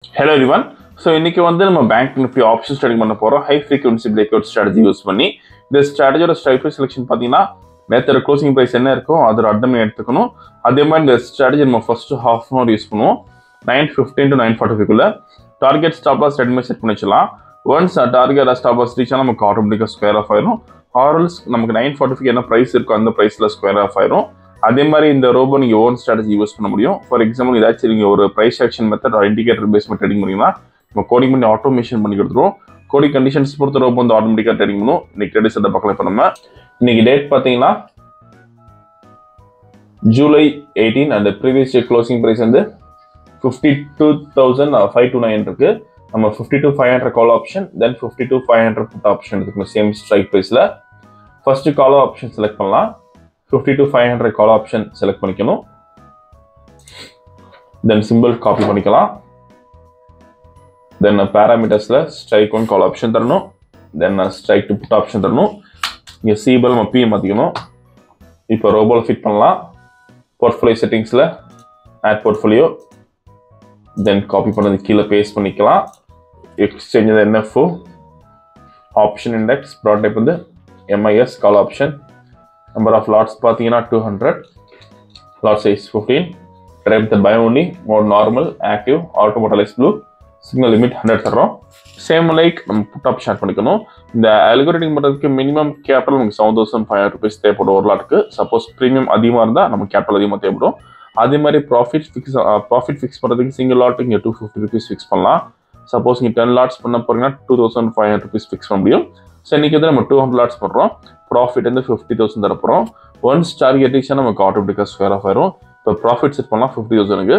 Hello everyone. So இன்னைக்கு வந்து நம்ம பேங்க் நிஃப்டி ஆப்ஷன் ட்ரேடிங் பண்ண போறோம். High frequency breakout strategy use பண்ணி. இந்த ஸ்ட்ராட்டஜியோட ஸ்ட்ரைக் ப்ரைஸ் செலக்ஷன் பார்த்தீங்கன்னா நேற்று க்ளோசிங் ப்ரைஸ் என்ன இருக்கோ அதோட அர்த்தமே எடுத்துக்கணும். அதே மாதிரி இந்த ஸ்ட்ராட்டஜி நம்ம first half an hour use பண்ணுவோம். 9:15 to 9:45 டார்கெட் ஸ்டாப் லாஸ் ரெண்டுமே செட் பண்ணி வச்சலாம். Once target stop loss reach ஆனால் நமக்கு ஆட்டோமேட்டிக்காக ஸ்கொயர் ஆஃப் ஆயிரும். ஆர்எல்ஸ் நமக்கு 9:45 என்ன ப்ரைஸ் இருக்கோ அந்த ப்ரைஸில் ஸ்கொயர் ஆஃப் ஆயிரும். அதே மாதிரி இந்த ரோபோ நீங்கள் ஓன் ஸ்ட்ராட்டஜி யூஸ் பண்ண முடியும். ஃபார் எக்ஸாம்பிள் ஏதாச்சும் நீங்கள் ஒரு price action method indicator base trading பண்ணிங்கன்னா நம்ம கோடிங் பண்ணி ஆட்டோமேஷன் பண்ணி கொடுத்துருவோம். கோடிங் கண்டிஷன்ஸ் பொறுத்த ரோபோ வந்து ஆட்டோமேட்டிக்காக ட்ரேடிங் பண்ணும். இன்னைக்கு ட்ரேடிங் செட்டை பார்க்கலாம். இப்போ நம்ம இன்னைக்கு டேட் பார்த்தீங்கன்னா July 18 and previous day closing price வந்து 52,529 இருக்கு. நம்ம 52,500 call option then 52,500 put option இருக்கு சேம் ஸ்ட்ரைக் ப்ரைஸில். ஃபர்ஸ்ட் கால் ஆப்ஷன் செலக்ட் பண்ணலாம். 52,500 கால் ஆப்ஷன் செலக்ட் பண்ணிக்கணும். தென் சிம்பிள் காப்பி பண்ணிக்கலாம். தென் பேராமீட்டர்ஸில் ஸ்ட்ரைக் ஒன் கால் ஆப்ஷன் தரணும். Then strike two put option தரணும். இங்கே சிபிஎல் நம்ம பிஎம் மாற்றிக்கணும். இப்போ ரோபோவில் ஃபிட் பண்ணலாம். போர்ட்ஃபோலியோ செட்டிங்ஸில் ஆட் போர்ட்ஃபோலியோ தென் காப்பி பண்ணது கீழே பேஸ்ட் பண்ணிக்கலாம். Exchange NFO option index prod type வந்து MIS call option. Number of lots பார்த்தீங்கன்னா 200, lot size 15, type the buy only, mode normal, active, automatize blue, signal limit 100 தரோம். Same like நம்ம put option add பண்ணிக்கணும். இந்த algorithm பண்ணுறதுக்கு minimum capital நமக்கு 7,500 rupees தேவைப்படும் ஒரு லாட்டுக்கு. சப்போஸ் ப்ரீமியம் அதிகமாக இருந்தால் நமக்கு கேபிட்டல் அதிகமாக தேவைப்படும். அதே மாதிரி ப்ராஃபிட் ஃபிக்ஸ் பண்ணுறதுக்கு சிங்கிள் லாட்டுக்கு இங்கே 250 rupees ஃபிக்ஸ் பண்ணலாம். சப்போஸ் நீங்கள் 10 லாட்ஸ் பண்ண போறீங்கன்னா 2,500 rupees ஃபிக்ஸ் பண்ண முடியும். ஸோ இன்றைக்கி வந்து நம்ம 200 லாட்ஸ் பண்ணுறோம். ப்ராஃபிட் வந்து 50,000 தரப்போகிறோம். ஒன்ஸ் டார்கெட் ரீச் நமக்கு ஆட்டோமேட்டிக்காக ஸ்கொயர் ஆஃப் ஆயிரும். இப்போ ப்ராஃபிட் செட் பண்ணலாம் 50,000க்கு.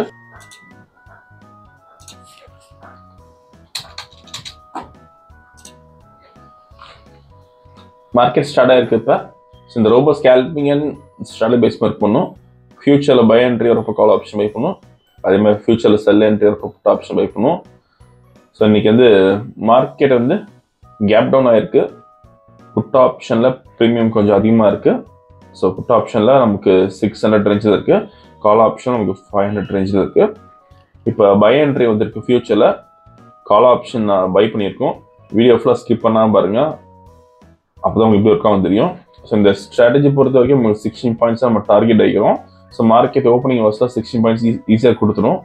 மார்க்கெட் ஸ்டார்ட் ஆயிருக்கு. இப்போ இந்த robo scalping and strategy base work பண்ணும். ஃபியூச்சரில் பை என்ட்ரி வரப்போ கால் ஆப்ஷன் பை பண்ணும். அதே மாதிரி ஃபியூச்சரில் செல் என்ட்ரி வரப்போ புட் ஆப்ஷன் பை பண்ணும். ஸோ இன்னைக்கு வந்து மார்க்கெட் வந்து கேப் டவுன் ஆயிருக்கு. புட் ஆப்ஷனில் ப்ரீமியம் கொஞ்சம் அதிகமாக இருக்குது. ஸோ புட் ஆப்ஷனில் நமக்கு 600 ரேஞ்சில் இருக்குது. கால் ஆப்ஷன் நமக்கு 500 ரேஞ்சில் இருக்குது. இப்போ பை என்ட்ரி வந்துருக்கு. ஃபியூச்சரில் கால் ஆப்ஷன் நான் பை பண்ணியிருக்கோம். வீடியோ ஃபுல்லாக ஸ்கிப் பண்ணாமல் பாருங்கள். அப்போ தான் உங்களுக்கு எப்படி ஒர்க்காக தெரியும். ஸோ இந்த ஸ்ட்ராட்டஜி பொறுத்த வரைக்கும் உங்களுக்கு 16 பாயிண்ட்ஸ் நம்ம டார்கெட் வைக்கிறோம். ஸோ மார்க்கெட் ஓப்பனிங் வர்ஸில் 16 பாயிண்ட்ஸ் ஈஸியாக கொடுத்துரும்.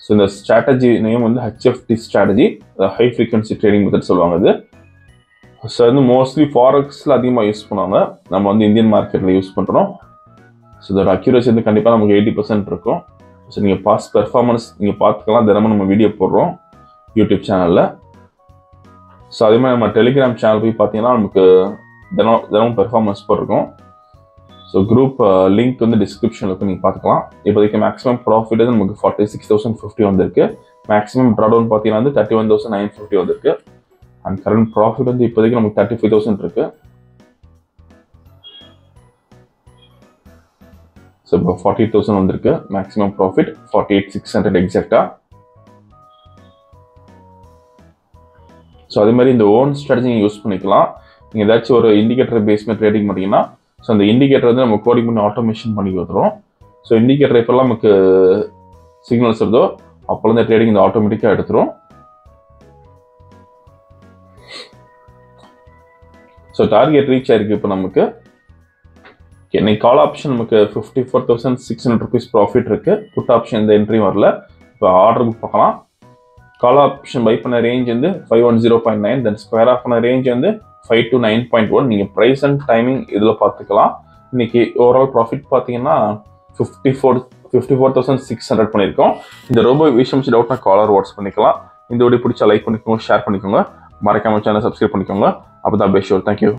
ஸோ இந்த ஸ்ட்ராட்டஜி நேம் வந்து HFT strategy, high frequency trading method சொல்லுவாங்க. இது ஸோ வந்து மோஸ்ட்லி ஃபாரெக்ஸில் அதிகமாக யூஸ் பண்ணுவாங்க. நம்ம வந்து இந்தியன் மார்க்கெட்டில் யூஸ் பண்ணுறோம். ஸோ இதோட அக்யூரேசி வந்து கண்டிப்பாக நமக்கு 80% இருக்கும். ஸோ நீங்கள் பாஸ்ட் பெர்ஃபார்மன்ஸ் நீங்கள் பார்த்துக்கலாம். தினமும் நம்ம வீடியோ போடுறோம் யூடியூப் சேனலில். ஸோ அதே மாதிரி நம்ம டெலிகிராம் சேனல் போய் பார்த்தீங்கன்னா நமக்கு தினமும் பெர்ஃபார்மன்ஸ் போட்டிருக்கோம். ஸோ குரூப் லிங்க் வந்து டிஸ்கிரிப்ஷனில் இருக்கும், நீங்கள் பார்த்துக்கலாம். இப்போதைக்கு மேக்ஸிமம் ப்ராஃபிட் வந்து நமக்கு 46,050 வந்திருக்கு. மேக்ஸிமம் ட்ராடவுன் பார்த்தீங்கன்னா வந்து 31,950 வந்திருக்கு. அண்ட் கரண்ட் ப்ராஃபிட் வந்து இப்போதைக்கு நமக்கு 35,000 இருக்கு. ஸோ இப்போ 48,000 வந்திருக்கு. மேக்ஸிமம் ப்ராஃபிட் 48,600 எக்ஸாக்டா. ஸோ அதே மாதிரி இந்த ஓன் ஸ்ட்ராட்டஜி நீங்கள் யூஸ் பண்ணிக்கலாம். நீங்கள் ஏதாச்சும் ஒரு இண்டிகேட்டர் பேஸ்மே ட்ரேடிங் பண்ணிங்கன்னா ஸோ அந்த இண்டிகேட்டர் வந்து நம்ம கோடிங் பண்ணி ஆட்டோமேஷன் பண்ணி கொடுத்துரும். ஸோ இண்டிகேட்டர் எப்போல்லாம் நமக்கு சிக்னல்ஸ் வருதோ அப்போல்லாம் இந்த ட்ரேடிங் இந்த ஆட்டோமேட்டிக்காக எடுத்துரும். ஸோ டார்கெட் ரீச் ஆயிருக்கு. இப்போ நமக்கு இன்னைக்கு கால் ஆப்ஷன் நமக்கு 54,600 rupees ப்ராஃபிட் இருக்கு. புட் ஆப்ஷன் இந்த என்ட்ரியும் வரல. இப்போ ஆர்டர் புக் பார்க்கலாம். கால் ஆப்ஷன் பை பண்ண ரேஞ்ச் வந்து 510.9, தென் ஸ்கொயர் ஆஃப் பண்ண ரேஞ்ச் வந்து 5 to 9.1. நீங்கள் ப்ரைஸ் அண்ட் டைமிங் இதில் பார்த்துக்கலாம். இன்னைக்கு ஓவரால் ப்ராஃபிட் பார்த்தீங்கன்னா 54,600 பண்ணியிருக்கோம். இந்த ரோபோ விஷயம் டவுட்னா காலர் வாட்ஸ் பண்ணிக்கலாம். இந்த வீடியோ பிடிச்சா லைக் பண்ணிக்கோங்க, ஷேர் பண்ணிக்கோங்க, மறக்காம சேனல் சப்ஸ்கிரைப் பண்ணிக்கோங்க. அப்போ தான் பெஸ்ட் ஷோ. தேங்க்யூ.